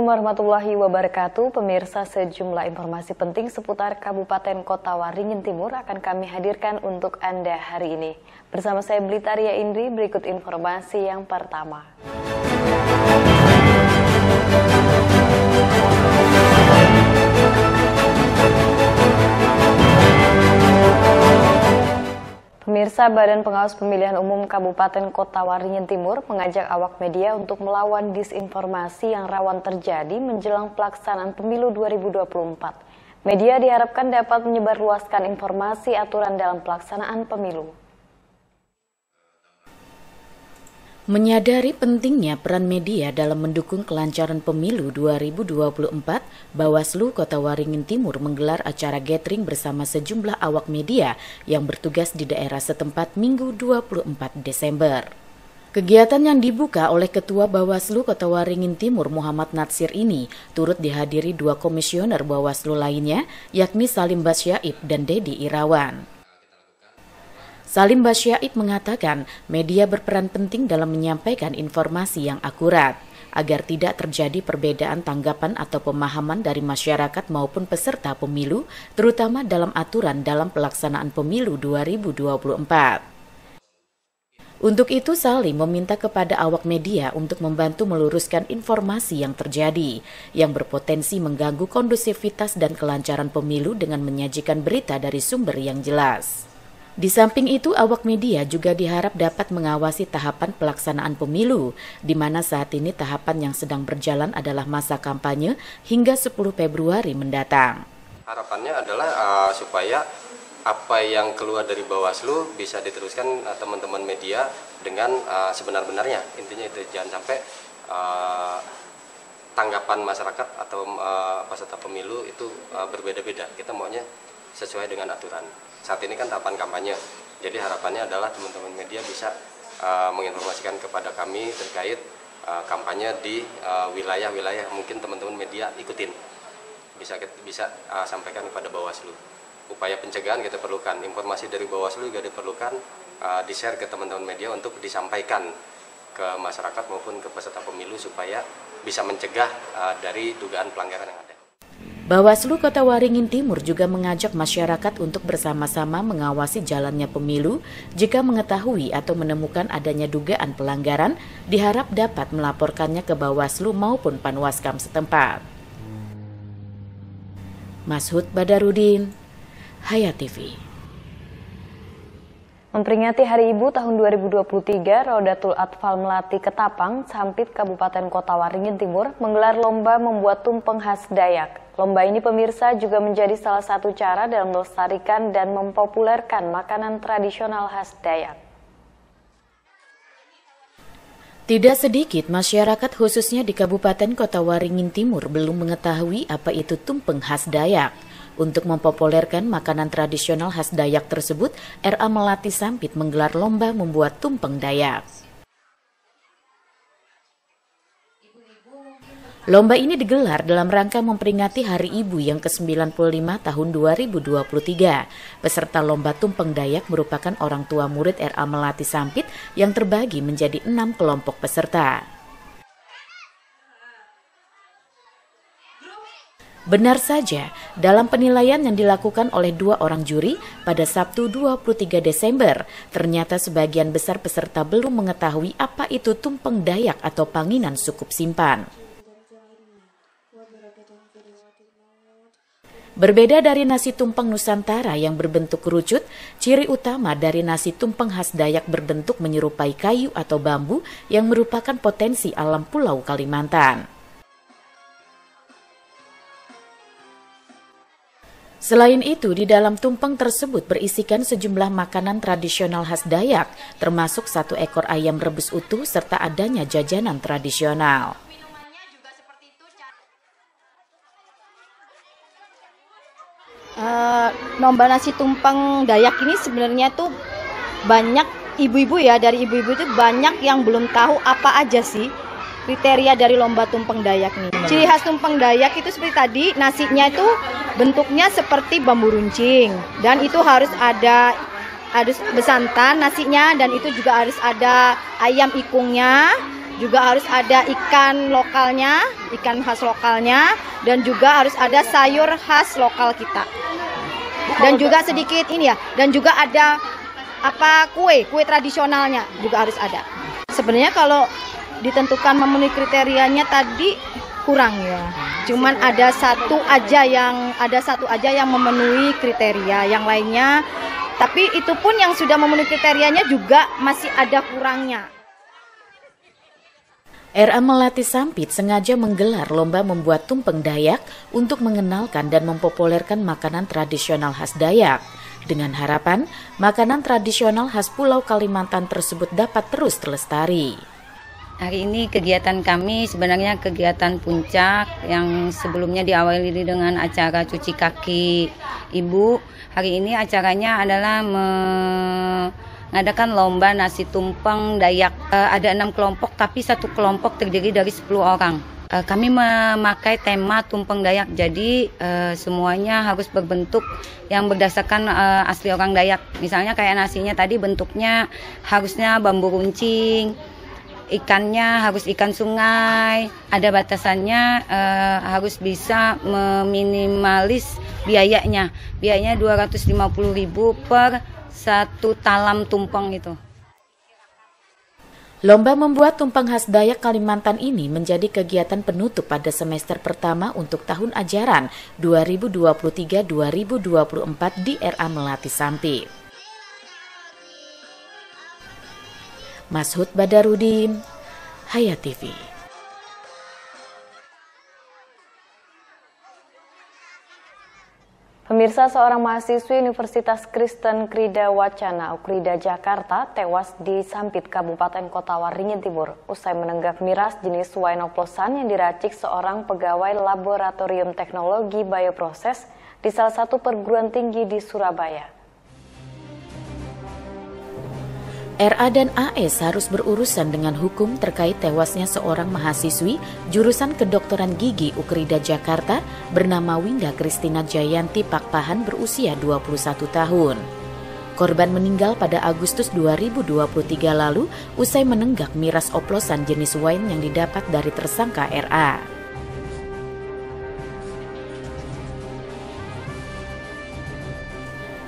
Assalamualaikum warahmatullahi wabarakatuh. Pemirsa, sejumlah informasi penting seputar Kabupaten Kota Waringin Timur akan kami hadirkan untuk Anda hari ini. Bersama saya Blitaria Indri, berikut informasi yang pertama. Pemirsa, Badan Pengawas Pemilihan Umum Kabupaten Kota Waringin Timur mengajak awak media untuk melawan disinformasi yang rawan terjadi menjelang pelaksanaan pemilu 2024. Media diharapkan dapat menyebarluaskan informasi aturan dalam pelaksanaan pemilu. Menyadari pentingnya peran media dalam mendukung kelancaran pemilu 2024, Bawaslu Kota Waringin Timur menggelar acara gathering bersama sejumlah awak media yang bertugas di daerah setempat Minggu 24 Desember. Kegiatan yang dibuka oleh Ketua Bawaslu Kota Waringin Timur Muhammad Natsir ini turut dihadiri dua komisioner Bawaslu lainnya, yakni Salim Basyaib dan Dedi Irawan. Salim Basyaib mengatakan media berperan penting dalam menyampaikan informasi yang akurat agar tidak terjadi perbedaan tanggapan atau pemahaman dari masyarakat maupun peserta pemilu, terutama dalam aturan dalam pelaksanaan pemilu 2024. Untuk itu, Salim meminta kepada awak media untuk membantu meluruskan informasi yang terjadi, yang berpotensi mengganggu kondusivitas dan kelancaran pemilu dengan menyajikan berita dari sumber yang jelas. Di samping itu, awak media juga diharap dapat mengawasi tahapan pelaksanaan pemilu, di mana saat ini tahapan yang sedang berjalan adalah masa kampanye hingga 10 Februari mendatang. Harapannya adalah supaya apa yang keluar dari Bawaslu bisa diteruskan teman-teman media dengan sebenar-benarnya. Intinya itu, jangan sampai tanggapan masyarakat atau peserta pemilu itu berbeda-beda. Kita maunya sesuai dengan aturan. Saat ini kan tahapan kampanye, jadi harapannya adalah teman-teman media bisa menginformasikan kepada kami terkait kampanye di wilayah-wilayah mungkin teman-teman media ikutin, bisa sampaikan kepada Bawaslu. Upaya pencegahan kita perlukan, informasi dari Bawaslu juga diperlukan, di-share ke teman-teman media untuk disampaikan ke masyarakat maupun ke peserta pemilu supaya bisa mencegah dari dugaan pelanggaran yang ada. Bawaslu Kota Waringin Timur juga mengajak masyarakat untuk bersama-sama mengawasi jalannya pemilu. Jika mengetahui atau menemukan adanya dugaan pelanggaran, diharap dapat melaporkannya ke Bawaslu maupun Panwaskam setempat. Mashud Badarudin, Hayat TV. Memperingati Hari Ibu tahun 2023, Rodatul Atfal Melati Ketapang, Sampit, Kabupaten Kota Waringin Timur menggelar lomba membuat tumpeng khas Dayak. Lomba ini, pemirsa, juga menjadi salah satu cara dalam melestarikan dan mempopulerkan makanan tradisional khas Dayak. Tidak sedikit masyarakat khususnya di Kabupaten Kota Waringin Timur belum mengetahui apa itu tumpeng khas Dayak. Untuk mempopulerkan makanan tradisional khas Dayak tersebut, RA Melati Sampit menggelar lomba membuat tumpeng Dayak. Lomba ini digelar dalam rangka memperingati Hari Ibu yang ke-95 tahun 2023. Peserta lomba tumpeng Dayak merupakan orang tua murid RA Melati Sampit yang terbagi menjadi 6 kelompok peserta. Benar saja, dalam penilaian yang dilakukan oleh 2 orang juri pada Sabtu 23 Desember, ternyata sebagian besar peserta belum mengetahui apa itu tumpeng Dayak atau panginan sukup simpan. Berbeda dari nasi tumpeng Nusantara yang berbentuk kerucut, ciri utama dari nasi tumpeng khas Dayak berbentuk menyerupai kayu atau bambu yang merupakan potensi alam Pulau Kalimantan. Selain itu, di dalam tumpeng tersebut berisikan sejumlah makanan tradisional khas Dayak, termasuk 1 ekor ayam rebus utuh serta adanya jajanan tradisional. Lomba nasi tumpeng Dayak ini sebenarnya tuh banyak ibu-ibu ya, dari ibu-ibu itu banyak yang belum tahu apa aja sih kriteria dari lomba tumpeng Dayak nih. Ciri khas tumpeng Dayak itu seperti tadi, nasinya itu bentuknya seperti bambu runcing dan itu harus besantan nasinya, dan itu juga harus ada ayam ikungnya, juga harus ada ikan lokalnya, ikan khas lokalnya, dan juga harus ada sayur khas lokal kita. Dan juga sedikit ini ya, dan juga ada kue tradisionalnya juga harus ada. Sebenarnya kalau ditentukan memenuhi kriterianya tadi kurang ya. Cuman ada satu aja yang memenuhi kriteria, yang lainnya tapi itu pun yang sudah memenuhi kriterianya juga masih ada kurangnya. RA Melati Sampit sengaja menggelar lomba membuat tumpeng Dayak untuk mengenalkan dan mempopulerkan makanan tradisional khas Dayak. Dengan harapan, makanan tradisional khas Pulau Kalimantan tersebut dapat terus terlestari. Hari ini kegiatan kami sebenarnya kegiatan puncak yang sebelumnya diawali dengan acara cuci kaki ibu. Hari ini acaranya adalah mengadakan lomba nasi tumpeng Dayak. Ada 6 kelompok tapi satu kelompok terdiri dari 10 orang. Kami memakai tema tumpeng Dayak, jadi semuanya harus berbentuk yang berdasarkan asli orang Dayak. Misalnya kayak nasinya tadi bentuknya harusnya bambu runcing, ikannya harus ikan sungai, ada batasannya harus bisa meminimalis biayanya 250.000 per satu talam tumpeng itu. Lomba membuat tumpeng khas Dayak Kalimantan ini menjadi kegiatan penutup pada semester pertama untuk tahun ajaran 2023-2024 di RA Melati Sampit. Mashud Badarudin, Hayat TV. Pemirsa, seorang mahasiswi Universitas Kristen Krida Wacana Ukrida Jakarta tewas di Sampit, Kabupaten Kota Waringin Timur usai menenggak miras jenis wine oplosan yang diracik seorang pegawai Laboratorium Teknologi Bioproses di salah satu perguruan tinggi di Surabaya. RA dan AS harus berurusan dengan hukum terkait tewasnya seorang mahasiswi jurusan kedokteran gigi Ukrida Jakarta bernama Winda Kristina Jayanti Pakpahan berusia 21 tahun. Korban meninggal pada Agustus 2023 lalu usai menenggak miras oplosan jenis wine yang didapat dari tersangka RA.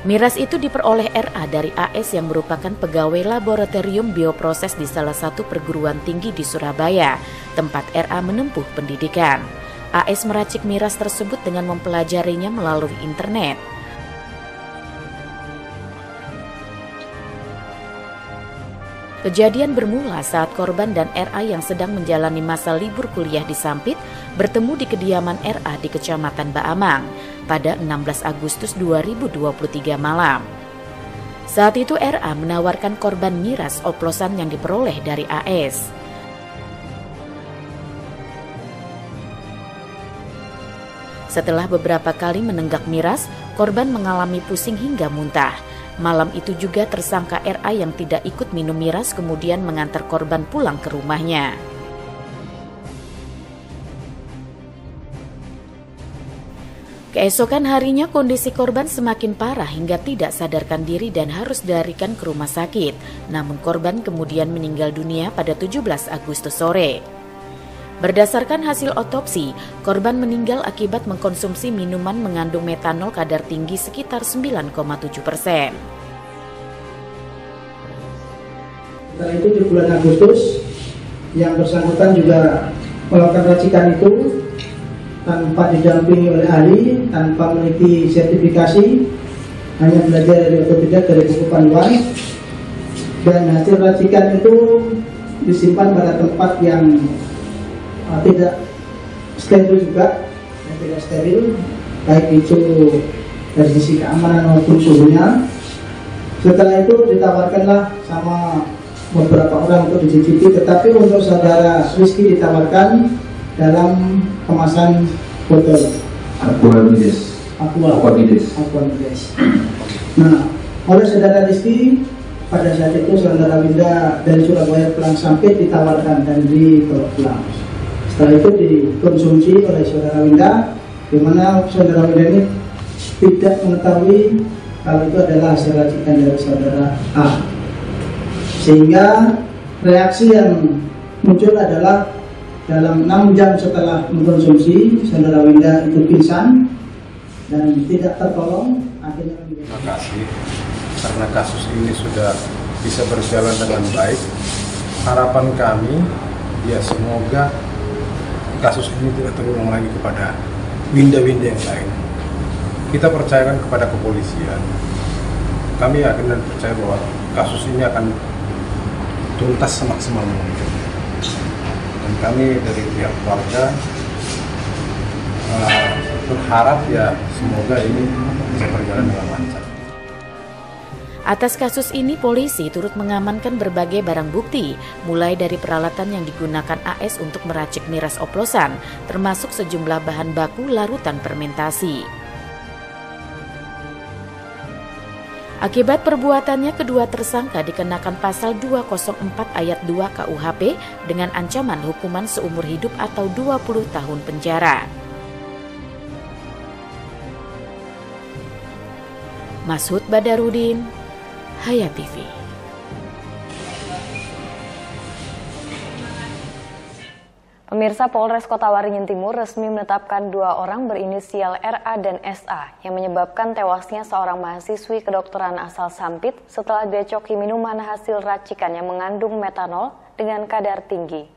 Miras itu diperoleh RA dari AS yang merupakan pegawai Laboratorium Bioproses di salah satu perguruan tinggi di Surabaya, tempat RA menempuh pendidikan. AS meracik miras tersebut dengan mempelajarinya melalui internet. Kejadian bermula saat korban dan RA yang sedang menjalani masa libur kuliah di Sampit bertemu di kediaman RA di Kecamatan Baamang pada 16 Agustus 2023 malam. Saat itu RA menawarkan korban miras oplosan yang diperoleh dari AS. Setelah beberapa kali menenggak miras, korban mengalami pusing hingga muntah. Malam itu juga tersangka RA yang tidak ikut minum miras kemudian mengantar korban pulang ke rumahnya. Keesokan harinya kondisi korban semakin parah hingga tidak sadarkan diri dan harus dilarikan ke rumah sakit. Namun korban kemudian meninggal dunia pada 17 Agustus sore. Berdasarkan hasil otopsi, korban meninggal akibat mengkonsumsi minuman mengandung metanol kadar tinggi sekitar 9,7%. Setelah itu di bulan Agustus, yang bersangkutan juga melakukan racikan itu tanpa didampingi oleh ahli, tanpa memiliki sertifikasi, hanya belajar dari otodidak dari buku panduan, dan hasil racikan itu disimpan pada tempat yang tidak steril juga, tidak steril, baik itu dari sisi keamanan maupun suhunya. Setelah itu ditawarkanlah sama beberapa orang untuk dicicipi, tetapi untuk saudara Rizky ditawarkan dalam kemasan botol Aquamides. Nah, oleh saudara Rizky pada saat itu saudara Winda dari Surabaya pulang Sampit ditawarkan dan dibawa pulang. Setelah itu dikonsumsi oleh saudara Winda, di mana saudara Winda ini tidak mengetahui kalau itu adalah hasil racikan dari saudara A. Sehingga reaksi yang muncul adalah dalam 6 jam setelah mengkonsumsi, saudara Winda itu pingsan dan tidak tertolong. Akhirnya terima kasih karena kasus ini sudah bisa berjalan dengan baik. Harapan kami ya semoga kasus ini tidak terulang lagi kepada Winda-Winda yang lain. Kita percayakan kepada kepolisian. Kami yakin dan percaya bahwa kasus ini akan tuntas semaksimal mungkin. Dan kami dari pihak keluarga berharap ya semoga ini bisa berjalan dengan lancar. Atas kasus ini, polisi turut mengamankan berbagai barang bukti, mulai dari peralatan yang digunakan AS untuk meracik miras oplosan, termasuk sejumlah bahan baku larutan fermentasi. Akibat perbuatannya, kedua tersangka dikenakan pasal 204 ayat 2 KUHP dengan ancaman hukuman seumur hidup atau 20 tahun penjara. Masud Badarudin, Hayat TV. Pemirsa, Polres Kota Waringin Timur resmi menetapkan 2 orang berinisial RA dan SA yang menyebabkan tewasnya seorang mahasiswi kedokteran asal Sampit setelah direcoki minuman hasil racikan yang mengandung metanol dengan kadar tinggi.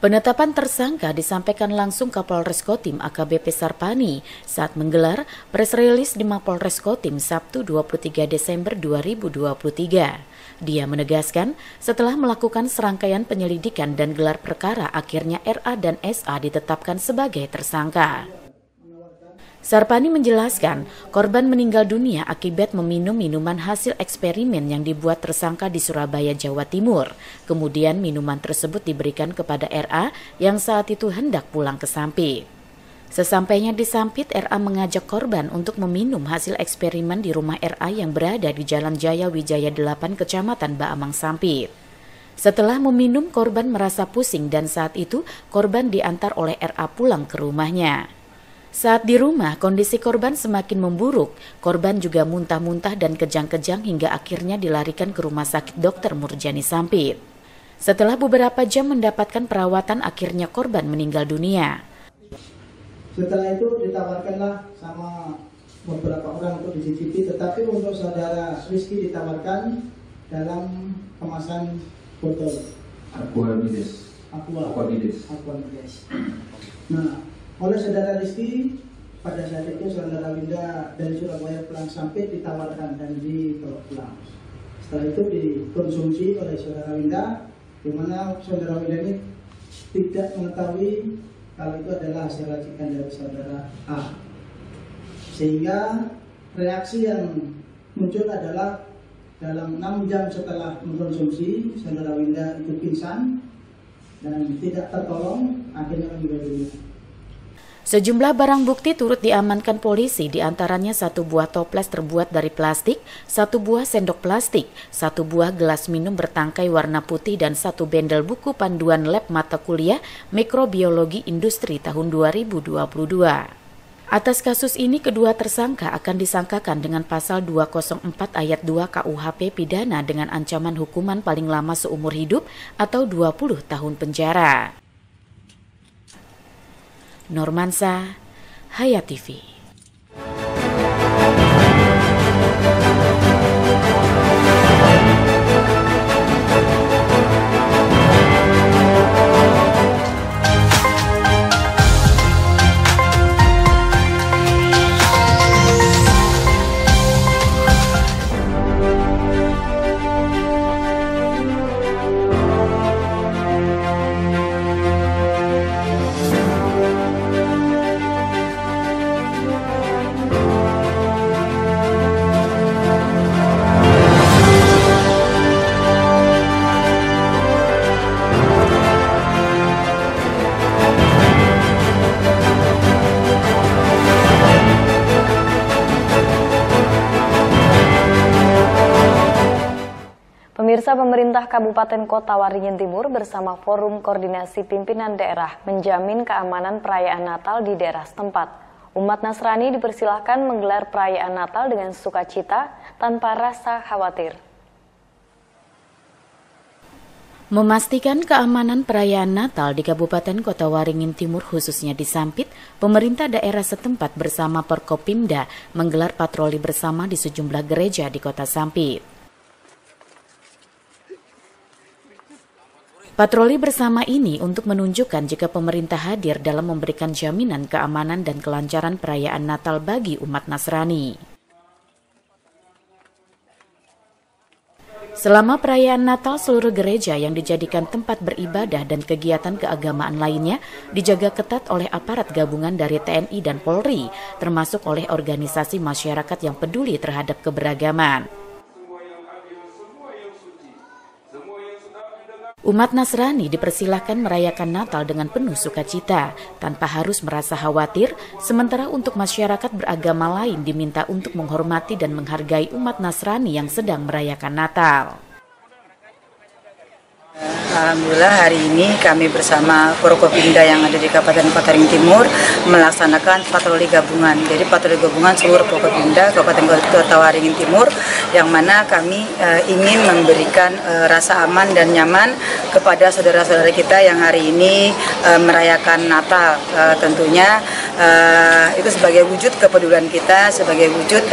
Penetapan tersangka disampaikan langsung Kapolres Kotim AKBP Sarpani saat menggelar press release di Mapolres Kotim Sabtu 23 Desember 2023. Dia menegaskan setelah melakukan serangkaian penyelidikan dan gelar perkara, akhirnya RA dan SA ditetapkan sebagai tersangka. Sarpani menjelaskan, korban meninggal dunia akibat meminum minuman hasil eksperimen yang dibuat tersangka di Surabaya, Jawa Timur. Kemudian minuman tersebut diberikan kepada RA yang saat itu hendak pulang ke Sampit. Sesampainya di Sampit, RA mengajak korban untuk meminum hasil eksperimen di rumah RA yang berada di Jalan Jaya Wijaya 8, Kecamatan Baamang, Sampit. Setelah meminum, korban merasa pusing dan saat itu korban diantar oleh RA pulang ke rumahnya. Saat di rumah, kondisi korban semakin memburuk. Korban juga muntah-muntah dan kejang-kejang hingga akhirnya dilarikan ke Rumah Sakit Dr. Murjani Sampit. Setelah beberapa jam mendapatkan perawatan, akhirnya korban meninggal dunia. Setelah itu ditawarkanlah sama beberapa orang untuk dicicipi, tetapi untuk saudara Rizky ditawarkan dalam kemasan botol Aquabides. Nah, oleh saudara Rizky, pada saat itu saudara Winda dari Surabaya pulang Sampit ditawarkan dan dibawa pulang. Setelah itu dikonsumsi oleh saudara Winda, di mana saudara Winda ini tidak mengetahui kalau itu adalah hasil racikan dari saudara A. Sehingga reaksi yang muncul adalah dalam 6 jam setelah mengkonsumsi, saudara Winda itu pingsan dan tidak tertolong, akhirnya meninggal dunia. Sejumlah barang bukti turut diamankan polisi, diantaranya 1 buah toples terbuat dari plastik, 1 buah sendok plastik, 1 buah gelas minum bertangkai warna putih, dan 1 bendel buku panduan lab mata kuliah Mikrobiologi Industri tahun 2022. Atas kasus ini, kedua tersangka akan disangkakan dengan pasal 204 ayat 2 KUHP pidana dengan ancaman hukuman paling lama seumur hidup atau 20 tahun penjara. Normansa, Hayat TV. Pemirsa, pemerintah Kabupaten Kota Waringin Timur bersama Forum Koordinasi Pimpinan Daerah menjamin keamanan perayaan Natal di daerah setempat. Umat Nasrani dipersilahkan menggelar perayaan Natal dengan sukacita tanpa rasa khawatir. Memastikan keamanan perayaan Natal di Kabupaten Kota Waringin Timur khususnya di Sampit, pemerintah daerah setempat bersama Porkopimda menggelar patroli bersama di sejumlah gereja di Kota Sampit. Patroli bersama ini untuk menunjukkan jika pemerintah hadir dalam memberikan jaminan keamanan dan kelancaran perayaan Natal bagi umat Nasrani. Selama perayaan Natal, seluruh gereja yang dijadikan tempat beribadah dan kegiatan keagamaan lainnya dijaga ketat oleh aparat gabungan dari TNI dan Polri, termasuk oleh organisasi masyarakat yang peduli terhadap keberagaman. Umat Nasrani dipersilahkan merayakan Natal dengan penuh sukacita, tanpa harus merasa khawatir, sementara untuk masyarakat beragama lain diminta untuk menghormati dan menghargai umat Nasrani yang sedang merayakan Natal. Alhamdulillah hari ini kami bersama Porkopimda yang ada di Kabupaten Kota Waringin Timur melaksanakan patroli gabungan. Jadi patroli gabungan seluruh Porkopimda Kabupaten Kota Waringin Timur yang mana kami ingin memberikan rasa aman dan nyaman kepada saudara-saudara kita yang hari ini merayakan Natal. Tentunya itu sebagai wujud kepedulian kita, sebagai wujud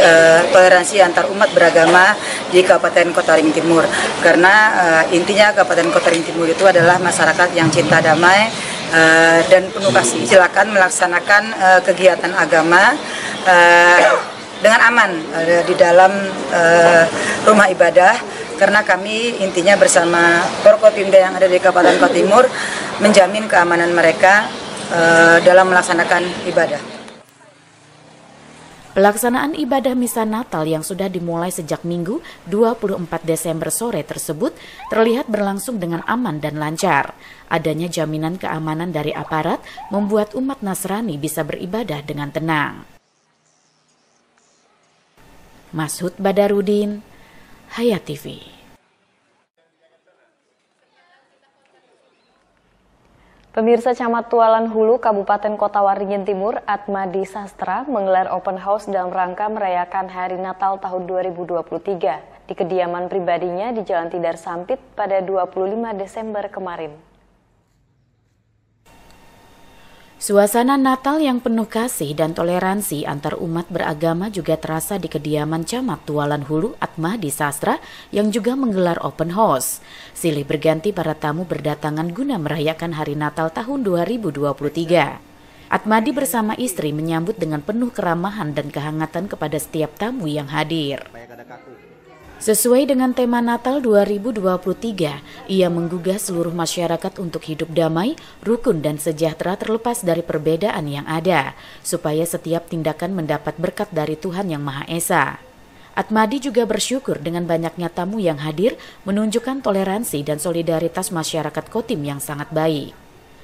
toleransi antar umat beragama di Kabupaten Kota Waringin Timur. Karena intinya Kabupaten Kota Waringin Timur itu adalah masyarakat yang cinta damai dan penuh kasih. Silakan melaksanakan kegiatan agama dengan aman di dalam rumah ibadah, karena kami intinya bersama Porkopimda yang ada di Kabupaten Kota Timur menjamin keamanan mereka dalam melaksanakan ibadah. Pelaksanaan ibadah misa Natal yang sudah dimulai sejak Minggu 24 Desember sore tersebut terlihat berlangsung dengan aman dan lancar. Adanya jaminan keamanan dari aparat membuat umat Nasrani bisa beribadah dengan tenang. Mashud Badarudin, Hayat TV. Pemirsa, Camat Tualan Hulu, Kabupaten Kota Waringin Timur, Atmadi Sastra menggelar open house dalam rangka merayakan Hari Natal tahun 2023 di kediaman pribadinya di Jalan Tidar Sampit pada 25 Desember kemarin. Suasana Natal yang penuh kasih dan toleransi antar umat beragama juga terasa di kediaman Camat Tualan Hulu Atmadi Sastra yang juga menggelar open house. Silih berganti para tamu berdatangan guna merayakan Hari Natal tahun 2023. Atmadi bersama istri menyambut dengan penuh keramahan dan kehangatan kepada setiap tamu yang hadir. Sesuai dengan tema Natal 2023, ia menggugah seluruh masyarakat untuk hidup damai, rukun dan sejahtera terlepas dari perbedaan yang ada, supaya setiap tindakan mendapat berkat dari Tuhan Yang Maha Esa. Atmadi juga bersyukur dengan banyaknya tamu yang hadir, menunjukkan toleransi dan solidaritas masyarakat Kotim yang sangat baik.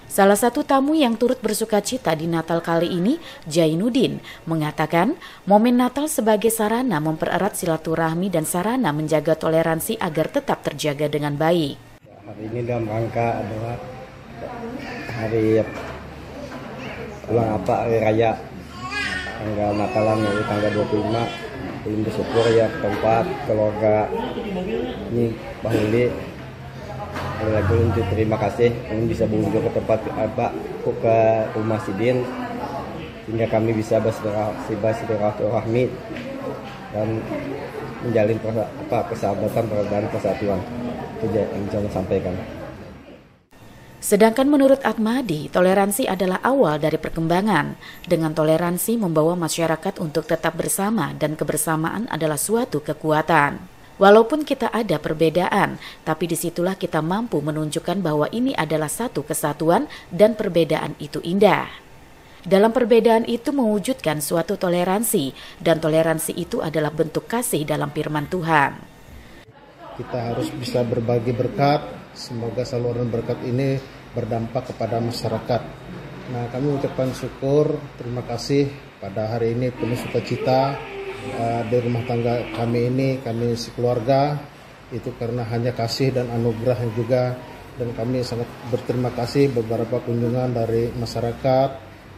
Salah satu tamu yang turut bersukacita di Natal kali ini, Jainuddin, mengatakan momen Natal sebagai sarana mempererat silaturahmi dan sarana menjaga toleransi agar tetap terjaga dengan baik. Hari ini dalam rangka adalah hari hari raya tanggal Natalan, yaitu tanggal 25. Belum bersyukur ya tempat keluarga ini Bang Uli. Lagi untuk terima kasih kami bisa berkunjung ke tempat ke rumah Sidin sehingga kami bisa bersilaturahmi dan menjalin persahabatan dan persatuan. Itu yang saya sampaikan. Sedangkan menurut Atmadi, toleransi adalah awal dari perkembangan. Dengan toleransi membawa masyarakat untuk tetap bersama dan kebersamaan adalah suatu kekuatan. Walaupun kita ada perbedaan, tapi disitulah kita mampu menunjukkan bahwa ini adalah satu kesatuan dan perbedaan itu indah. Dalam perbedaan itu mewujudkan suatu toleransi, dan toleransi itu adalah bentuk kasih dalam firman Tuhan. Kita harus bisa berbagi berkat, semoga saluran berkat ini berdampak kepada masyarakat. Nah, kami ucapkan syukur, terima kasih pada hari ini penuh sukacita. Di rumah tangga kami ini, kami sekeluarga itu karena hanya kasih dan anugerah yang juga, dan kami sangat berterima kasih beberapa kunjungan dari masyarakat,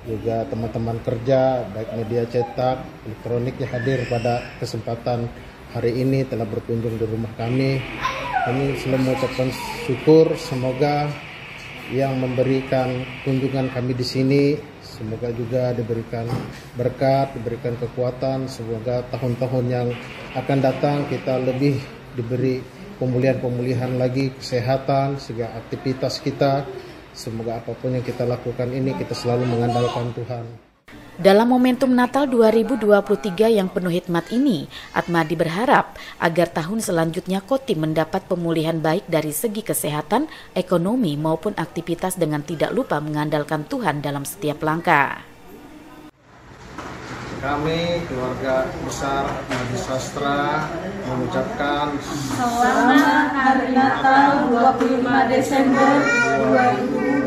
juga teman-teman kerja, baik media cetak, elektronik yang hadir pada kesempatan hari ini telah berkunjung di rumah kami. Kami selalu mengucapkan syukur, semoga yang memberikan kunjungan kami di sini, semoga juga diberikan berkat, diberikan kekuatan, semoga tahun-tahun yang akan datang kita lebih diberi pemulihan-pemulihan lagi, kesehatan, segala aktivitas kita. Semoga apapun yang kita lakukan ini kita selalu mengandalkan Tuhan. Dalam momentum Natal 2023 yang penuh hikmat ini, Atmadi berharap agar tahun selanjutnya Kotim mendapat pemulihan baik dari segi kesehatan, ekonomi maupun aktivitas dengan tidak lupa mengandalkan Tuhan dalam setiap langkah. Kami, keluarga besar Atmadi Sastra, mengucapkan selamat Hari Natal 25 Desember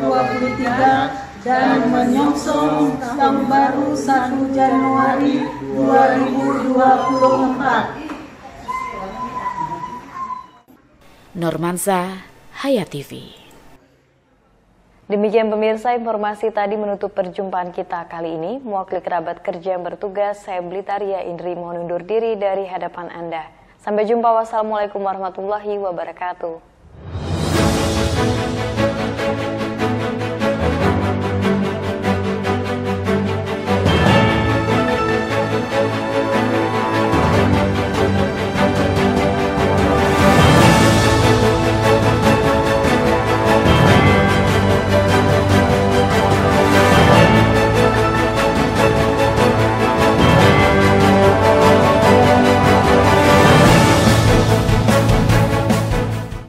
2023 dan menyongsong tahun baru 1 Januari 2024. Normansa, Hayat TV. Demikian pemirsa, informasi tadi menutup perjumpaan kita kali ini. Mewakili kerabat kerja yang bertugas, saya Blitaria Indri mohon undur diri dari hadapan Anda. Sampai jumpa, wassalamualaikum warahmatullahi wabarakatuh.